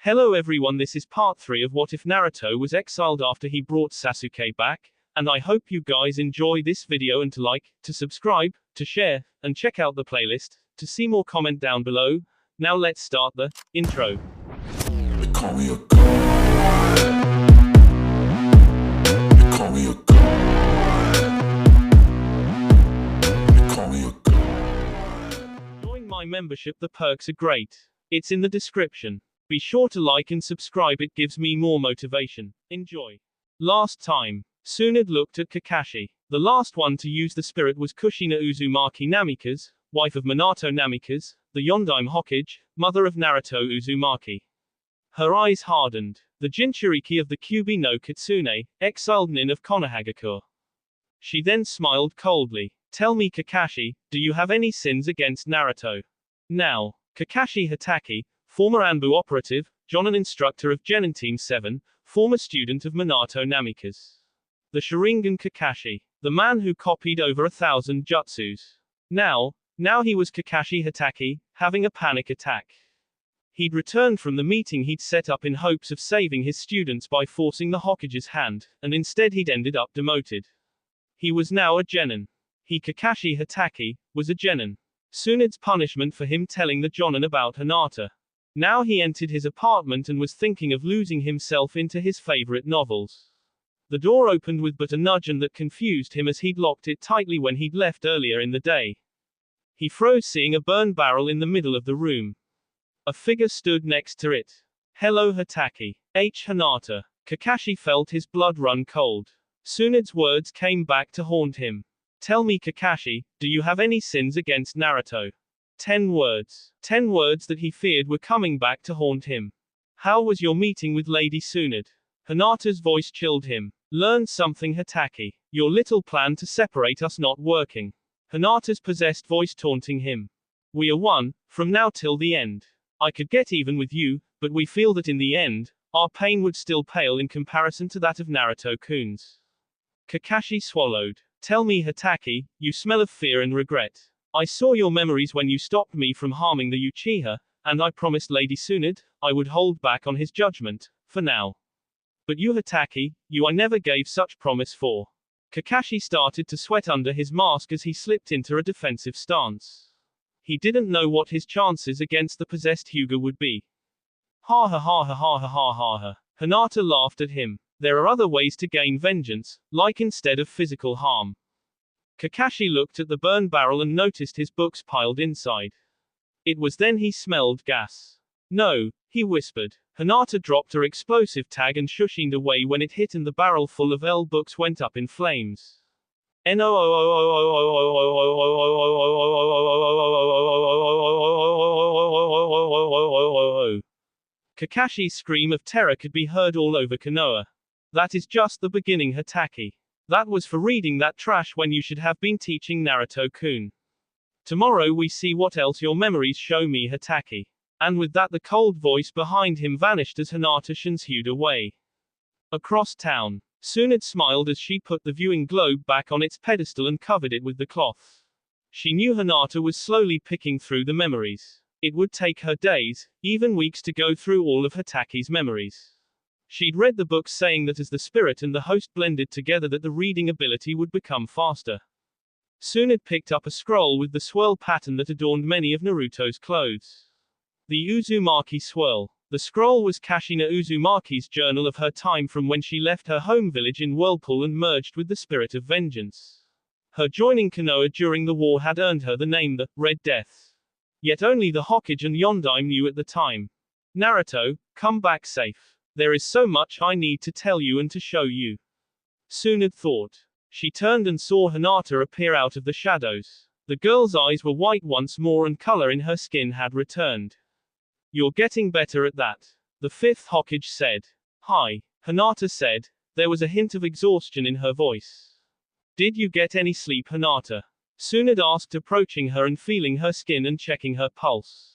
Hello everyone, this is part 3 of What If Naruto was exiled after he brought Sasuke back, and I hope you guys enjoy this video and to like, to subscribe, to share, and check out the playlist, to see more comment down below. Now let's start the intro. They call me a god. They call me a god. They call me a god. Join my membership, the perks are great. It's in the description. Be sure to like and subscribe, it gives me more motivation. Enjoy. Last time, Tsunade looked at Kakashi. The last one to use the spirit was Kushina Uzumaki Namikaze, wife of Minato Namikaze, the Yondaime Hokage, mother of Naruto Uzumaki. Her eyes hardened. The Jinchuriki of the Kyuubi no Kitsune, exiled nin of Konohagakure. She then smiled coldly. Tell me, Kakashi, do you have any sins against Naruto? Now, Kakashi Hatake, former Anbu operative, Jonin instructor of Genin Team 7, former student of Minato Namikaze. The Sharingan Kakashi, the man who copied over 1,000 jutsus. Now he was Kakashi Hatake, having a panic attack. He'd returned from the meeting he'd set up in hopes of saving his students by forcing the Hokage's hand, and instead he'd ended up demoted. He was now a Genin. He, Kakashi Hatake, was a Genin. Tsunade's punishment for him telling the Jonin about Hinata. Now he entered his apartment and was thinking of losing himself into his favorite novels. The door opened with but a nudge, and that confused him as he'd locked it tightly when he'd left earlier in the day. He froze seeing a burned barrel in the middle of the room. A figure stood next to it. Hello Hatake. Hinata. Kakashi felt his blood run cold. Tsunade's words came back to haunt him. Tell me, Kakashi, do you have any sins against Naruto? 10 words. 10 words that he feared were coming back to haunt him. How was your meeting with Lady Tsunade? Hinata's voice chilled him. Learned something, Hatake. Your little plan to separate us not working. Hinata's possessed voice taunting him. We are one, from now till the end. I could get even with you, but we feel that in the end, our pain would still pale in comparison to that of Naruto-kun's. Kakashi swallowed. Tell me, Hatake, you smell of fear and regret. I saw your memories when you stopped me from harming the Uchiha, and I promised Lady Tsunade I would hold back on his judgment, for now. But you, Hatake, you I never gave such promise for. Kakashi started to sweat under his mask as he slipped into a defensive stance. He didn't know what his chances against the possessed Hyuga would be. Ha ha ha ha ha ha ha ha ha. Hinata laughed at him. There are other ways to gain vengeance, like instead of physical harm. Kakashi looked at the burned barrel and noticed his books piled inside. It was then he smelled gas. No, he whispered. Hinata dropped her explosive tag and shushined away when it hit, and the barrel full of L books went up in flames. Kakashi's scream of terror could be heard all over Konoha. That is just the beginning, Hatake. That was for reading that trash when you should have been teaching Naruto-kun. Tomorrow we see what else your memories show me, Hatake. And with that the cold voice behind him vanished as Hinata shunshued away. Across town, Tsunade smiled as she put the viewing globe back on its pedestal and covered it with the cloth. She knew Hinata was slowly picking through the memories. It would take her days, even weeks, to go through all of Hatake's memories. She'd read the books saying that as the spirit and the host blended together that the reading ability would become faster. Tsunade picked up a scroll with the swirl pattern that adorned many of Naruto's clothes. The Uzumaki Swirl. The scroll was Kushina Uzumaki's journal of her time from when she left her home village in Whirlpool and merged with the spirit of vengeance. Her joining Konoha during the war had earned her the name the Red Death. Yet only the Hokage and Yondaime knew at the time. Naruto, come back safe. There is so much I need to tell you and to show you. Tsunade thought. She turned and saw Hinata appear out of the shadows. The girl's eyes were white once more and color in her skin had returned. You're getting better at that. The fifth Hokage said. Hi, Hinata said. There was a hint of exhaustion in her voice. Did you get any sleep, Hinata? Tsunade asked, approaching her and feeling her skin and checking her pulse.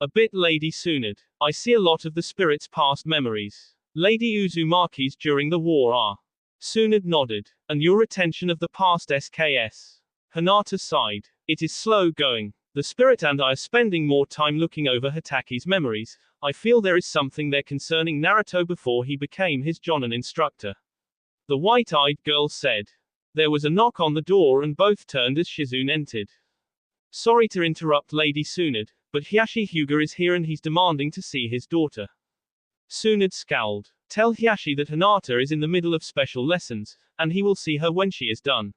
A bit, Lady Tsunade. I see a lot of the spirit's past memories. Lady Uzumaki's during the war are. Tsunade nodded. And your retention of the past SKS? Hinata sighed. It is slow going. The spirit and I are spending more time looking over Hitaki's memories. I feel there is something there concerning Naruto before he became his Jonin instructor. The white-eyed girl said. There was a knock on the door and both turned as Shizune entered. Sorry to interrupt Lady Tsunade, but Hiashi Hyuga is here and he's demanding to see his daughter. Tsunade scowled. Tell Hiashi that Hinata is in the middle of special lessons, and he will see her when she is done.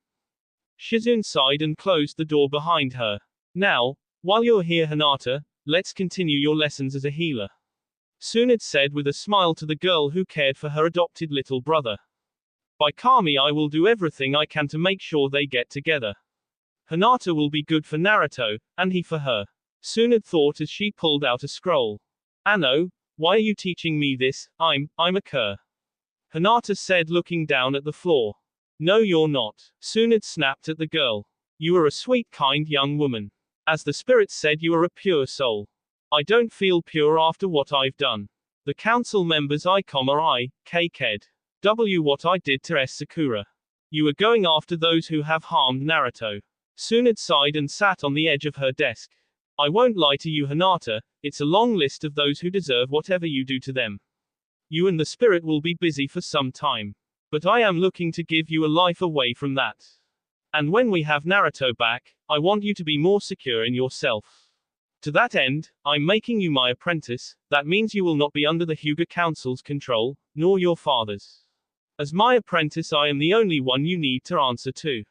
Shizune sighed and closed the door behind her. Now, while you're here Hinata, let's continue your lessons as a healer. Tsunade said with a smile to the girl who cared for her adopted little brother. By Kami I will do everything I can to make sure they get together. Hinata will be good for Naruto, and he for her. Tsunade thought as she pulled out a scroll. Anno, why are you teaching me this? I'm a cur. Hinata said looking down at the floor. No you're not. Tsunade snapped at the girl. You are a sweet kind young woman. As the spirit said you are a pure soul. I don't feel pure after what I've done. The council members I, Ked. W what I did to Sakura. You are going after those who have harmed Naruto. Tsunade sighed and sat on the edge of her desk. I won't lie to you Hinata, it's a long list of those who deserve whatever you do to them. You and the spirit will be busy for some time. But I am looking to give you a life away from that. And when we have Naruto back, I want you to be more secure in yourself. To that end, I'm making you my apprentice, that means you will not be under the Hyuga Council's control, nor your father's. As my apprentice I am the only one you need to answer to.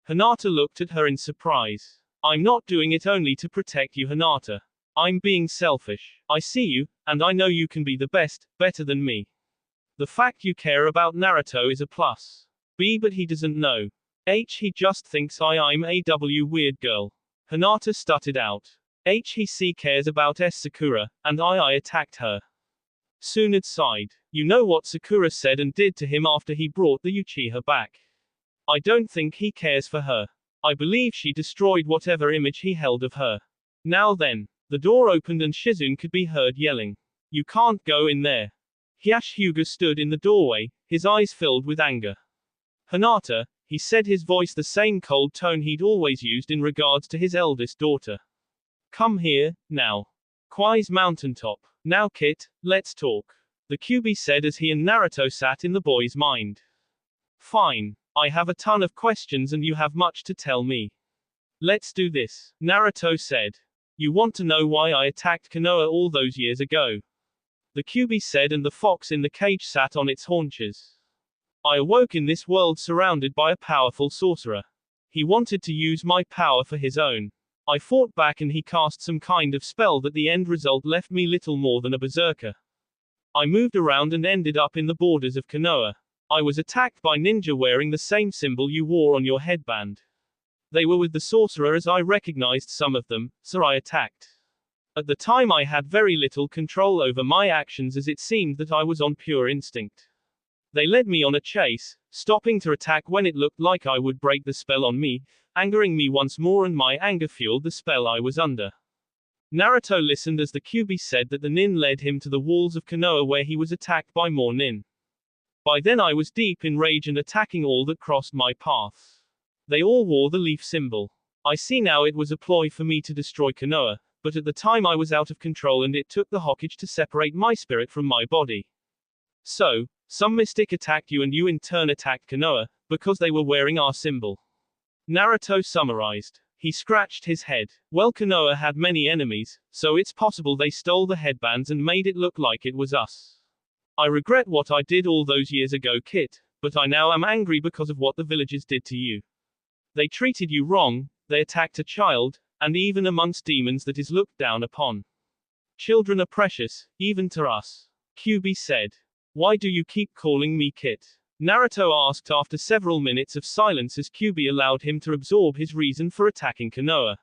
Hinata looked at her in surprise. I'm not doing it only to protect you Hinata. I'm being selfish. I see you, and I know you can be the best, better than me. The fact you care about Naruto is a plus. B but he doesn't know. H he just thinks I'm a weird girl. Hinata stuttered out. He cares about Sakura, and I attacked her. Tsunade sighed. You know what Sakura said and did to him after he brought the Uchiha back. I don't think he cares for her. I believe she destroyed whatever image he held of her. Now then. The door opened and Shizune could be heard yelling. You can't go in there. Hiashi Hyuga stood in the doorway, his eyes filled with anger. Hinata, he said, his voice the same cold tone he'd always used in regards to his eldest daughter. Come here, now. Kwai's mountaintop. Now Kit, let's talk. The QB said as he and Naruto sat in the boy's mind. Fine. I have a ton of questions and you have much to tell me. Let's do this, Naruto said. You want to know why I attacked Konoha all those years ago? The QB said and the fox in the cage sat on its haunches. I awoke in this world surrounded by a powerful sorcerer. He wanted to use my power for his own. I fought back and he cast some kind of spell that the end result left me little more than a berserker. I moved around and ended up in the borders of Konoha. I was attacked by ninja wearing the same symbol you wore on your headband. They were with the sorcerer as I recognized some of them, so I attacked. At the time I had very little control over my actions as it seemed that I was on pure instinct. They led me on a chase, stopping to attack when it looked like I would break the spell on me, angering me once more and my anger fueled the spell I was under. Naruto listened as the QB said that the nin led him to the walls of Konoha where he was attacked by more nin. By then I was deep in rage and attacking all that crossed my path. They all wore the leaf symbol. I see now it was a ploy for me to destroy Konoha, but at the time I was out of control and it took the Hokage to separate my spirit from my body. So, some mystic attacked you and you in turn attacked Konoha, because they were wearing our symbol. Naruto summarized. He scratched his head. Well, Konoha had many enemies, so it's possible they stole the headbands and made it look like it was us. I regret what I did all those years ago Kit, but I now am angry because of what the villagers did to you. They treated you wrong, they attacked a child, and even amongst demons that is looked down upon. Children are precious, even to us. QB said. Why do you keep calling me Kit? Naruto asked after several minutes of silence as QB allowed him to absorb his reason for attacking Konoha.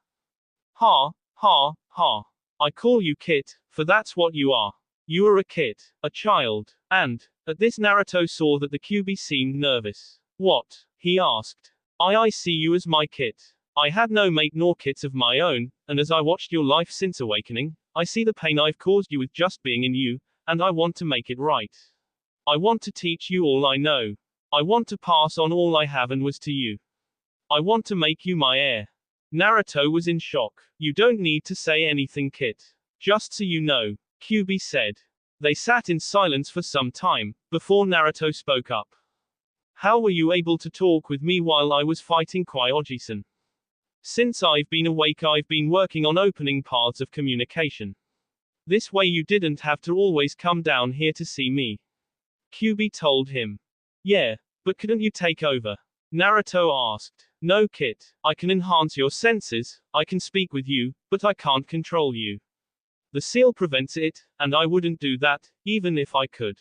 Ha, ha, ha. I call you Kit, for that's what you are. You are a kid, a child. And, at this Naruto saw that the QB seemed nervous. What? He asked. I see you as my kit. I had no mate nor kits of my own, and as I watched your life since awakening, I see the pain I've caused you with just being in you, and I want to make it right. I want to teach you all I know. I want to pass on all I have and was to you. I want to make you my heir. Naruto was in shock. You don't need to say anything, Kit. Just so you know, Kyuubi said. They sat in silence for some time, before Naruto spoke up. How were you able to talk with me while I was fighting Kyoji-san? Since I've been awake, I've been working on opening paths of communication. This way you didn't have to always come down here to see me. Kyuubi told him. Yeah, but couldn't you take over? Naruto asked. No, Kit, I can enhance your senses, I can speak with you, but I can't control you. The seal prevents it, and I wouldn't do that, even if I could.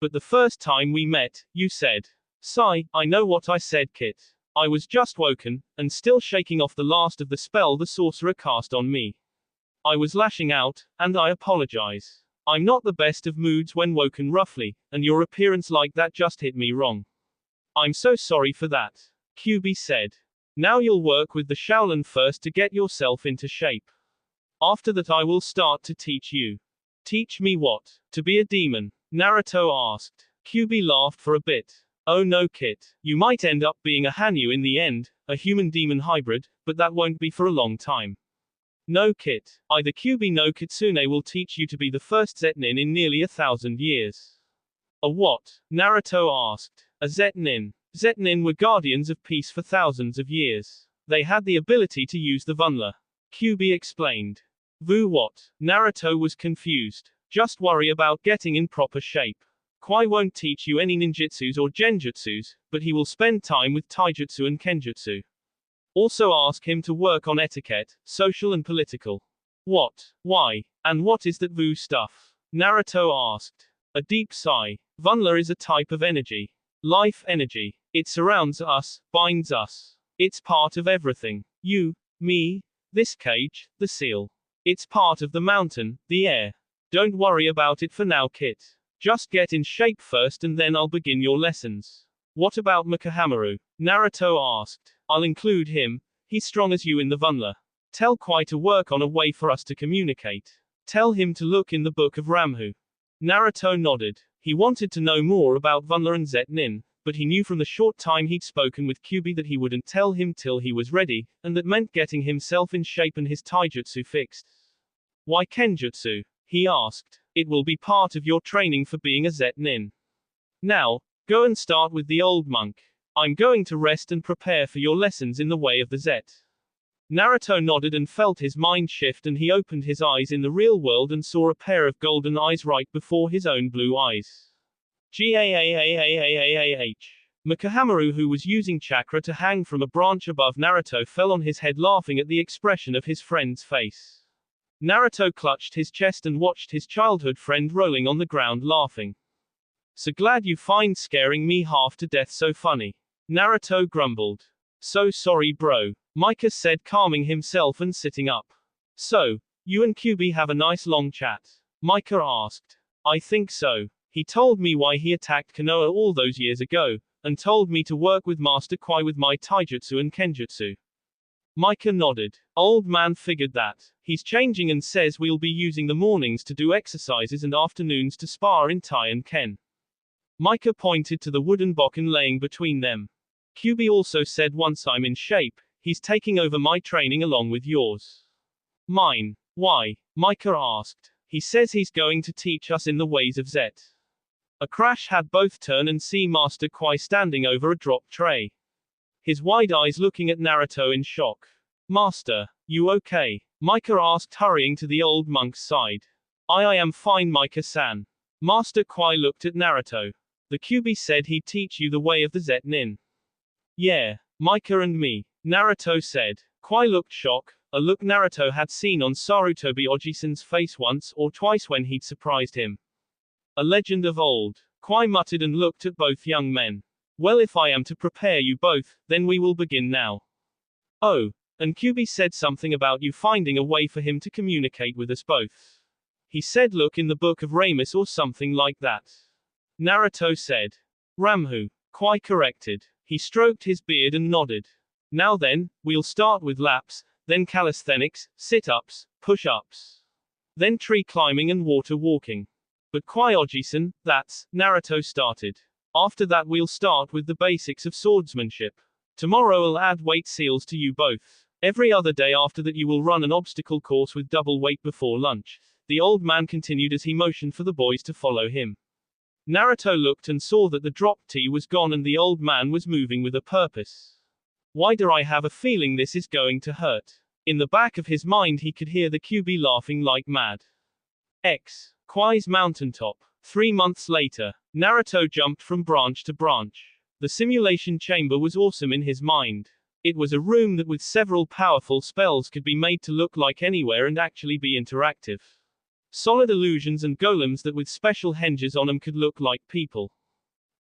But the first time we met, you said. Sigh, I know what I said, Kit. I was just woken, and still shaking off the last of the spell the sorcerer cast on me. I was lashing out, and I apologize. I'm not the best of moods when woken roughly, and your appearance like that just hit me wrong. I'm so sorry for that. Kyuubi said. Now you'll work with the Shaolin first to get yourself into shape. After that I will start to teach you. Teach me what? To be a demon? Naruto asked. Kyuubi laughed for a bit. Oh no, Kit. You might end up being a Hanyu in the end, a human-demon hybrid, but that won't be for a long time. No, Kit. Either Kyuubi no Kitsune will teach you to be the first Zetnin in nearly 1,000 years. A what? Naruto asked. A Zetnin. Zetnin were guardians of peace for thousands of years. They had the ability to use the Vunla. Kyuubi explained. Vu what? Naruto was confused. Just worry about getting in proper shape. Kwai won't teach you any ninjutsus or genjutsus, but he will spend time with taijutsu and kenjutsu. Also ask him to work on etiquette, social and political. What? Why? And what is that Vu stuff? Naruto asked. A deep sigh. Vunla is a type of energy. Life energy. It surrounds us, binds us. It's part of everything. You, me, this cage, the seal. It's part of the mountain, the air. Don't worry about it for now, Kit. Just get in shape first and then I'll begin your lessons. What about Mikohamaru? Naruto asked. I'll include him. He's strong as you in the Vunla. Tell Kwai to work on a way for us to communicate. Tell him to look in the book of Ramhu. Naruto nodded. He wanted to know more about Vunla and Zetnin, but he knew from the short time he'd spoken with Kyuubi that he wouldn't tell him till he was ready, and that meant getting himself in shape and his taijutsu fixed. Why kenjutsu? He asked. It will be part of your training for being a Zetnin. Now, go and start with the old monk. I'm going to rest and prepare for your lessons in the way of the Zet. Naruto nodded and felt his mind shift, and he opened his eyes in the real world and saw a pair of golden eyes right before his own blue eyes. Gaaaaaaaaah. Mikohamaru, who was using chakra to hang from a branch above Naruto, fell on his head laughing at the expression of his friend's face. Naruto clutched his chest and watched his childhood friend rolling on the ground laughing. So glad you find scaring me half to death so funny. Naruto grumbled. So sorry bro. Mika said, calming himself and sitting up. So, you and Kyuubi have a nice long chat? Mika asked. I think so. He told me why he attacked Konoha all those years ago, and told me to work with Master Kwai with my taijutsu and kenjutsu. Mika nodded. Old man figured that. He's changing and says we'll be using the mornings to do exercises and afternoons to spar in Tai and Ken. Mika pointed to the wooden bokken laying between them. Kyuubi also said once I'm in shape, he's taking over my training along with yours. Mine. Why? Mika asked. He says he's going to teach us in the ways of Zet. A crash had both turn and see Master Kwai standing over a drop tray. His wide eyes looking at Naruto in shock. Master, you okay? Mika asked, hurrying to the old monk's side. I am fine, Mika-san. Master Kwai looked at Naruto. The Kyuubi said he'd teach you the way of the Zetnin. Yeah, Mika and me, Naruto said. Kwai looked shocked, a look Naruto had seen on Sarutobi Oji-san's face once or twice when he'd surprised him. A legend of old. Kwai muttered and looked at both young men. Well, if I am to prepare you both, then we will begin now. Oh, and Kyuubi said something about you finding a way for him to communicate with us both. He said look in the book of Ramus or something like that. Naruto said. Ramhu. Kwai corrected. He stroked his beard and nodded. Now then, we'll start with laps, then calisthenics, sit-ups, push-ups. Then tree climbing and water walking. But Kwai Oji-san, that's, Naruto started. After that we'll start with the basics of swordsmanship. Tomorrow I'll add weight seals to you both. Every other day after that you will run an obstacle course with double weight before lunch. The old man continued as he motioned for the boys to follow him. Naruto looked and saw that the dropped tea was gone and the old man was moving with a purpose. Why do I have a feeling this is going to hurt? In the back of his mind he could hear the QB laughing like mad. Kwai's mountaintop. 3 months later, Naruto jumped from branch to branch. The simulation chamber was awesome in his mind. It was a room that with several powerful spells could be made to look like anywhere and actually be interactive. Solid illusions and golems that with special hinges on them could look like people.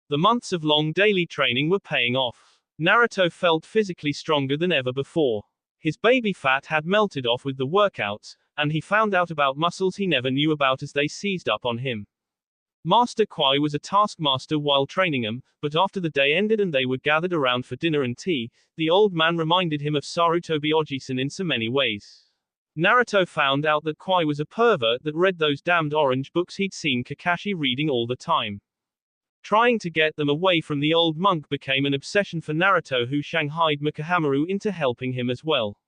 The months of long daily training were paying off. Naruto felt physically stronger than ever before. His baby fat had melted off with the workouts, and he found out about muscles he never knew about as they seized up on him. Master Kwai was a taskmaster while training him, but after the day ended and they were gathered around for dinner and tea, the old man reminded him of Sarutobi Oji-san in so many ways. Naruto found out that Kwai was a pervert that read those damned orange books he'd seen Kakashi reading all the time. Trying to get them away from the old monk became an obsession for Naruto, who shanghaied Mikahamaru into helping him as well.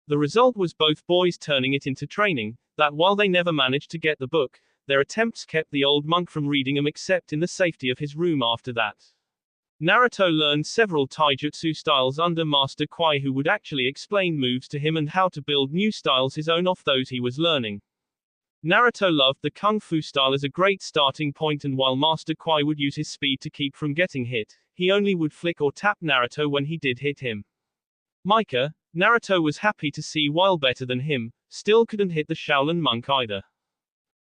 The result was both boys turning it into training, that while they never managed to get the book, their attempts kept the old monk from reading them except in the safety of his room after that. Naruto learned several taijutsu styles under Master Kwai, who would actually explain moves to him and how to build new styles his own off those he was learning. Naruto loved the kung fu style as a great starting point, and while Master Kwai would use his speed to keep from getting hit, he only would flick or tap Naruto when he did hit him. Micah, Naruto was happy to see while better than him, still couldn't hit the Shaolin monk either.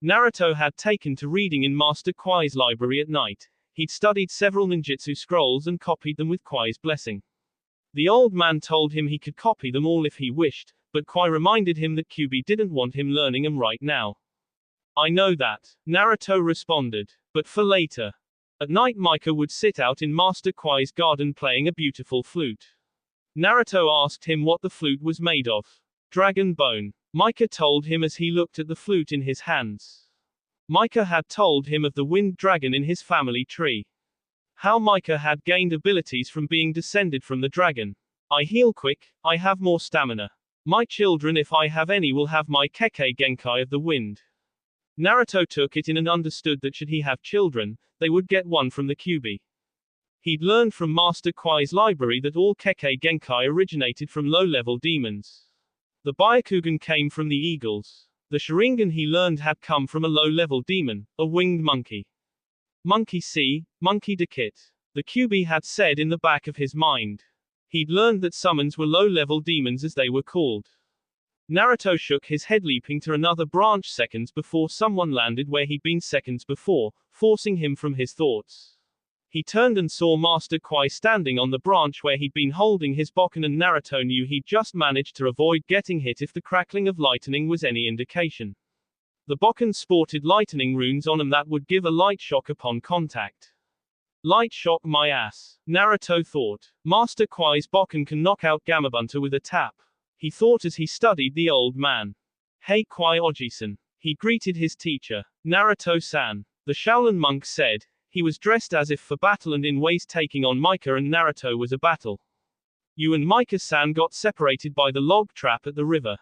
Naruto had taken to reading in Master Kwai's library at night. He'd studied several ninjutsu scrolls and copied them with Kwai's blessing. The old man told him he could copy them all if he wished, but Kwai reminded him that QB didn't want him learning them right now. I know that, Naruto responded, but for later. At night Micah would sit out in Master Kwai's garden playing a beautiful flute. Naruto asked him what the flute was made of. Dragon bone. Micah told him as he looked at the flute in his hands. Micah had told him of the wind dragon in his family tree. How Micah had gained abilities from being descended from the dragon. I heal quick, I have more stamina. My children, if I have any, will have my Kekkei Genkai of the wind. Naruto took it in and understood that should he have children, they would get one from the QB. He'd learned from Master Kwai's library that all Kekkei Genkai originated from low-level demons. The Byakugan came from the eagles. The Sharingan he learned had come from a low-level demon, a winged monkey. Monkey see, monkey Dekit. The QB had said in the back of his mind. He'd learned that summons were low-level demons as they were called. Naruto shook his head, leaping to another branch seconds before someone landed where he'd been seconds before, forcing him from his thoughts. He turned and saw Master Kwai standing on the branch where he'd been holding his bokken, and Naruto knew he'd just managed to avoid getting hit if the crackling of lightning was any indication. The bokken sported lightning runes on them that would give a light shock upon contact. Light shock my ass, Naruto thought. Master Kwai's bokken can knock out Gamabunta with a tap. He thought as he studied the old man. Hey Kwai Oji-san. He greeted his teacher. Naruto-san. The Shaolin monk said. He was dressed as if for battle and in ways taking on Micah and Naruto was a battle. You and Micah-san got separated by the log trap at the river.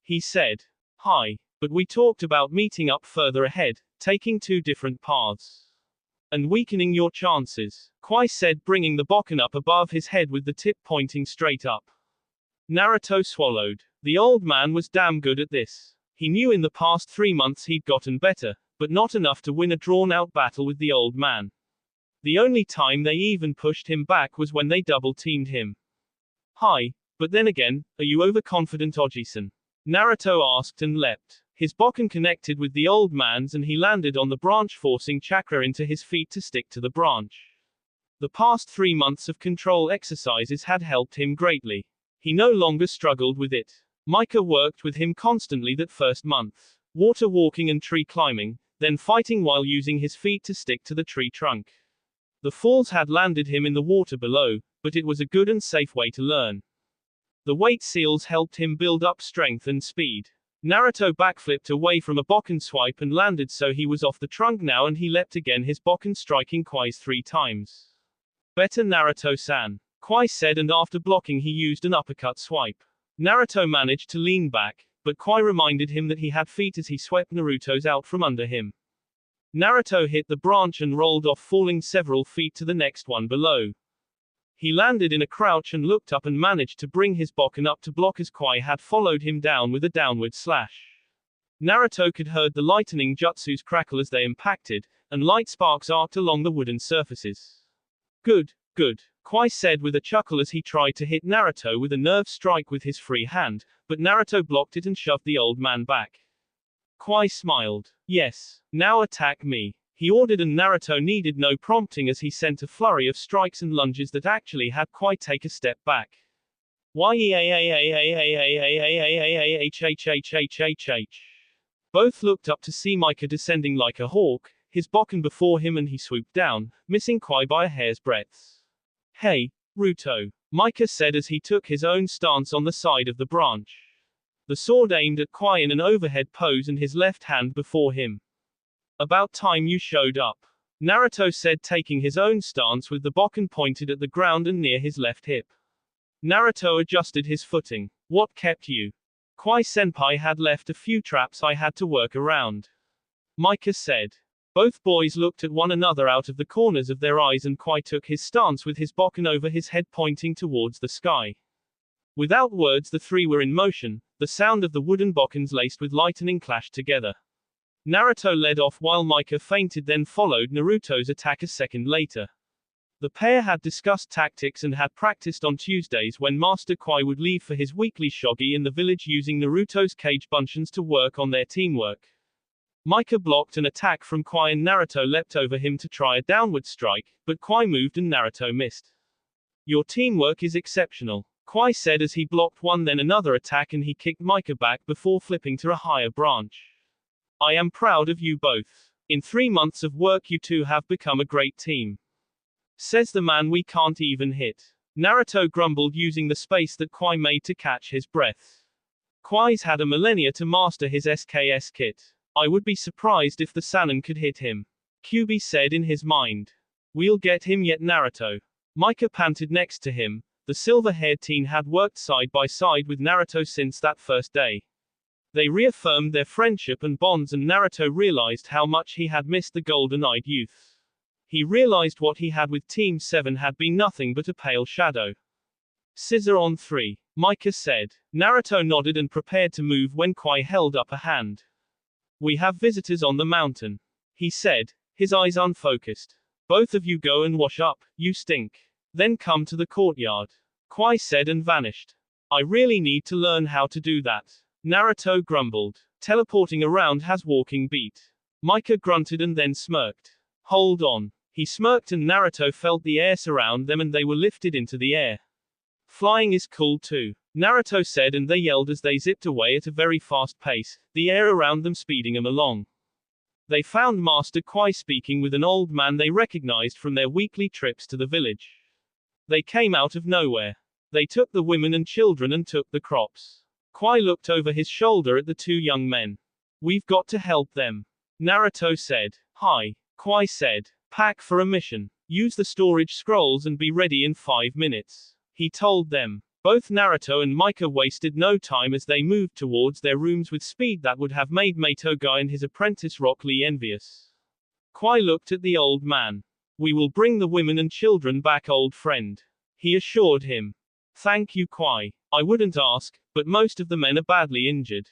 He said. Hi. But we talked about meeting up further ahead, taking 2 different paths. And weakening your chances. Kwai said, bringing the bokken up above his head with the tip pointing straight up. Naruto swallowed. The old man was damn good at this. He knew in the past 3 months he'd gotten better, but not enough to win a drawn-out battle with the old man. The only time they even pushed him back was when they double-teamed him. Hi, but then again, are you overconfident, Oji-san? Naruto asked and leapt. His bokken connected with the old man's and he landed on the branch, forcing chakra into his feet to stick to the branch. The past 3 months of control exercises had helped him greatly. He no longer struggled with it. Micah worked with him constantly that first month. Water walking and tree climbing, then fighting while using his feet to stick to the tree trunk. The falls had landed him in the water below, but it was a good and safe way to learn. The weight seals helped him build up strength and speed. Naruto backflipped away from a bokken swipe and landed, so he was off the trunk now, and he leapt again, his bokken striking Kwai's 3 times. Better Naruto-san. Kwai said, and after blocking he used an uppercut swipe. Naruto managed to lean back, but Kwai reminded him that he had feet as he swept Naruto's out from under him. Naruto hit the branch and rolled off, falling several feet to the next one below. He landed in a crouch and looked up and managed to bring his bokken up to block as Kwai had followed him down with a downward slash. Naruto could heard the lightning jutsus crackle as they impacted, and light sparks arced along the wooden surfaces. Good, good, Kwai said with a chuckle as he tried to hit Naruto with a nerve strike with his free hand, but Naruto blocked it and shoved the old man back. Kwai smiled. Yes, now attack me, he ordered, and Naruto needed no prompting as he sent a flurry of strikes and lunges that actually had Kwai take a step back. Both looked up to see Micah descending like a hawk, his bokken before him, and he swooped down, missing Kwai by a hair's breadth. Hey, Ruto, Micah said as he took his own stance on the side of the branch. The sword aimed at Kwai in an overhead pose and his left hand before him. About time you showed up, Naruto said, taking his own stance with the bokken pointed at the ground and near his left hip. Naruto adjusted his footing. What kept you? Kwai senpai had left a few traps I had to work around, Micah said. Both boys looked at one another out of the corners of their eyes, and Kwai took his stance with his bokken over his head pointing towards the sky. Without words the three were in motion, the sound of the wooden bokkens laced with lightning clashed together. Naruto led off while Micah feinted, then followed Naruto's attack a second later. The pair had discussed tactics and had practiced on Tuesdays when Master Kwai would leave for his weekly shogi in the village, using Naruto's cage bunshin to work on their teamwork. Micah blocked an attack from Kwai and Naruto leapt over him to try a downward strike, but Kwai moved and Naruto missed. Your teamwork is exceptional, Kwai said as he blocked one then another attack, and he kicked Micah back before flipping to a higher branch. I am proud of you both. In 3 months of work you two have become a great team, says the man we can't even hit. Naruto grumbled, using the space that Kwai made to catch his breath. Kwai's had a millennia to master his SKS kit. I would be surprised if the Sannin could hit him, Kyuubi said in his mind. We'll get him yet, Naruto. Micah panted next to him. The silver-haired teen had worked side by side with Naruto since that first day. They reaffirmed their friendship and bonds, and Naruto realized how much he had missed the golden-eyed youth. He realized what he had with Team 7 had been nothing but a pale shadow. Scissor on 3, Micah said. Naruto nodded and prepared to move when Kwai held up a hand. We have visitors on the mountain, he said, his eyes unfocused. Both of you go and wash up, you stink. Then come to the courtyard, Kwai said and vanished. I really need to learn how to do that, Naruto grumbled. Teleporting around has walking beat. Micah grunted and then smirked. Hold on. He smirked and Naruto felt the air surround them and they were lifted into the air. Flying is cool too, Naruto said, and they yelled as they zipped away at a very fast pace, the air around them speeding them along. They found Master Kwai speaking with an old man they recognized from their weekly trips to the village. They came out of nowhere. They took the women and children and took the crops. Kwai looked over his shoulder at the two young men. We've got to help them, Naruto said. Hi, Kwai said. Pack for a mission. Use the storage scrolls and be ready in 5 minutes, he told them. Both Naruto and Micah wasted no time as they moved towards their rooms with speed that would have made Matogai and his apprentice Rock Lee envious. Kwai looked at the old man. We will bring the women and children back, old friend, he assured him. Thank you, Kwai. I wouldn't ask, but most of the men are badly injured.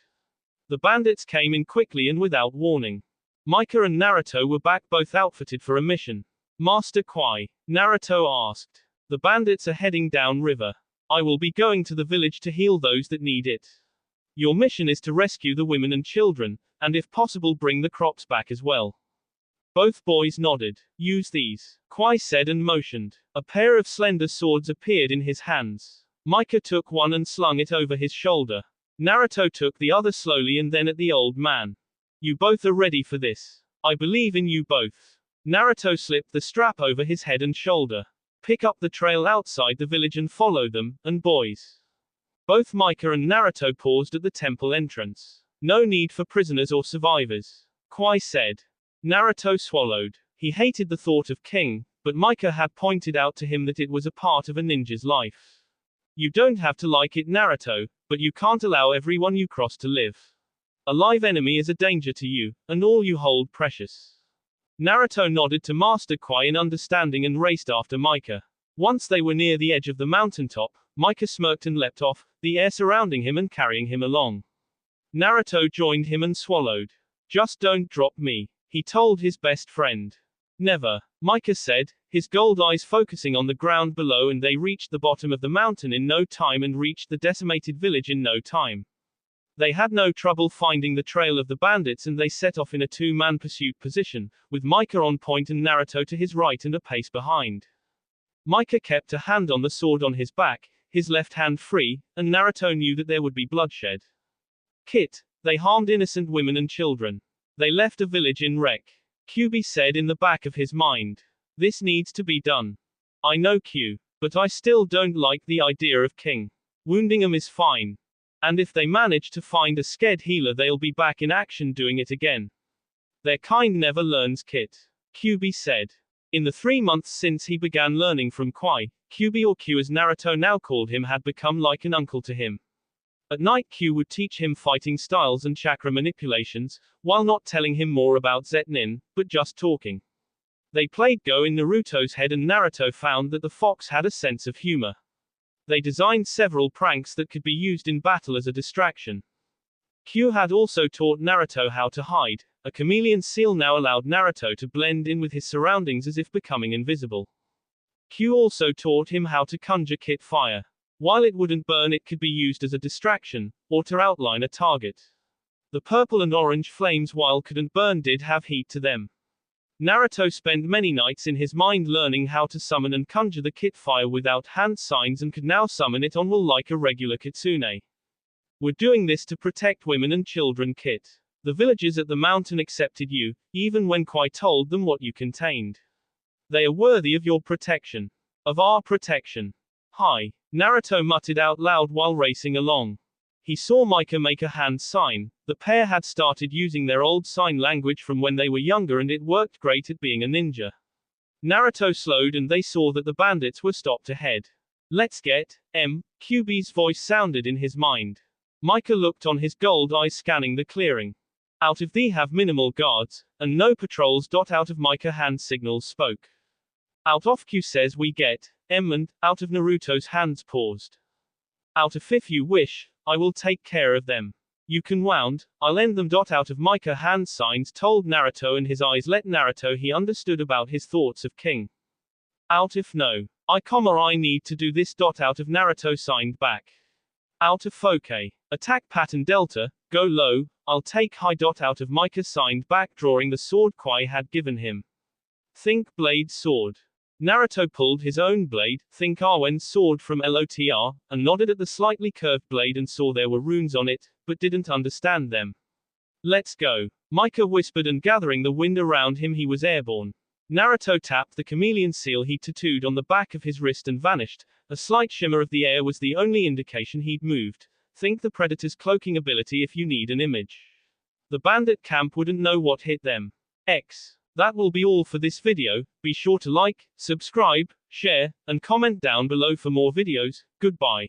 The bandits came in quickly and without warning. Micah and Naruto were back, both outfitted for a mission. Master Kwai, Naruto asked. The bandits are heading down river. I will be going to the village to heal those that need it. Your mission is to rescue the women and children, and if possible bring the crops back as well. Both boys nodded. Use these, Kwai said and motioned. A pair of slender swords appeared in his hands. Micah took one and slung it over his shoulder. Naruto took the other slowly and then at the old man. You both are ready for this. I believe in you both. Naruto slipped the strap over his head and shoulder. Pick up the trail outside the village and follow them, and boys. Both Micah and Naruto paused at the temple entrance. No need for prisoners or survivors, Kwai said. Naruto swallowed. He hated the thought of King, but Micah had pointed out to him that it was a part of a ninja's life. You don't have to like it, Naruto, but you can't allow everyone you cross to live. A live enemy is a danger to you, and all you hold precious. Naruto nodded to Master Kwai in understanding and raced after Micah. Once they were near the edge of the mountaintop, Micah smirked and leapt off, the air surrounding him and carrying him along. Naruto joined him and swallowed. Just don't drop me, he told his best friend. Never, Micah said, his gold eyes focusing on the ground below, and they reached the bottom of the mountain in no time and reached the decimated village in no time. They had no trouble finding the trail of the bandits, and they set off in a two-man pursuit position, with Micah on point and Naruto to his right and a pace behind. Micah kept a hand on the sword on his back, his left hand free, and Naruto knew that there would be bloodshed. Kit, they harmed innocent women and children. They left a village in wreck. Kyuubi said in the back of his mind. This needs to be done. I know, Q, but I still don't like the idea of King. Wounding 'em is fine. And if they manage to find a scared healer, they'll be back in action doing it again. Their kind never learns, Kit. Kyuubi said. In the 3 months since he began learning from Kwai, Kyuubi, or Q as Naruto now called him, had become like an uncle to him. At night, Q would teach him fighting styles and chakra manipulations, while not telling him more about Zetnin, but just talking. They played Go in Naruto's head, and Naruto found that the fox had a sense of humor. They designed several pranks that could be used in battle as a distraction. Q had also taught Naruto how to hide. A chameleon seal now allowed Naruto to blend in with his surroundings as if becoming invisible. Q also taught him how to conjure Kit fire. While it wouldn't burn, it could be used as a distraction, or to outline a target. The purple and orange flames, while couldn't burn, did have heat to them. Naruto spent many nights in his mind learning how to summon and conjure the Kit fire without hand signs, and could now summon it on will like a regular kitsune. We're doing this to protect women and children, Kit. The villagers at the mountain accepted you, even when Kwai told them what you contained. They are worthy of your protection. Of our protection. Hi, Naruto muttered out loud while racing along. He saw Micah make a hand sign. The pair had started using their old sign language from when they were younger, and it worked great at being a ninja. Naruto slowed and they saw that the bandits were stopped ahead. Let's get, Kyuubi's voice sounded in his mind. Micah looked on his gold eyes scanning the clearing. Out of thee have minimal guards, and no patrols. Out of Micah hand signals spoke. Out of Q says we get, and, out of Naruto's hands paused. Out of if you wish, I will take care of them. You can wound, I'll end them. Out of Micah hand signs told Naruto, and his eyes let Naruto he understood about his thoughts of King. Out if no, I need to do this. Out of Naruto signed back. Out of Foke. Attack pattern delta, go low, I'll take high. Out of Micah signed back, drawing the sword Kwai had given him. Think blade sword. Naruto pulled his own blade, think Arwen's sword from LOTR, and nodded at the slightly curved blade and saw there were runes on it, but didn't understand them. Let's go. Micah whispered, and gathering the wind around him he was airborne. Naruto tapped the chameleon seal he tattooed on the back of his wrist and vanished. A slight shimmer of the air was the only indication he'd moved. Think the predator's cloaking ability if you need an image. The bandit camp wouldn't know what hit them. That will be all for this video. Be sure to like, subscribe, share, and comment down below for more videos. Goodbye.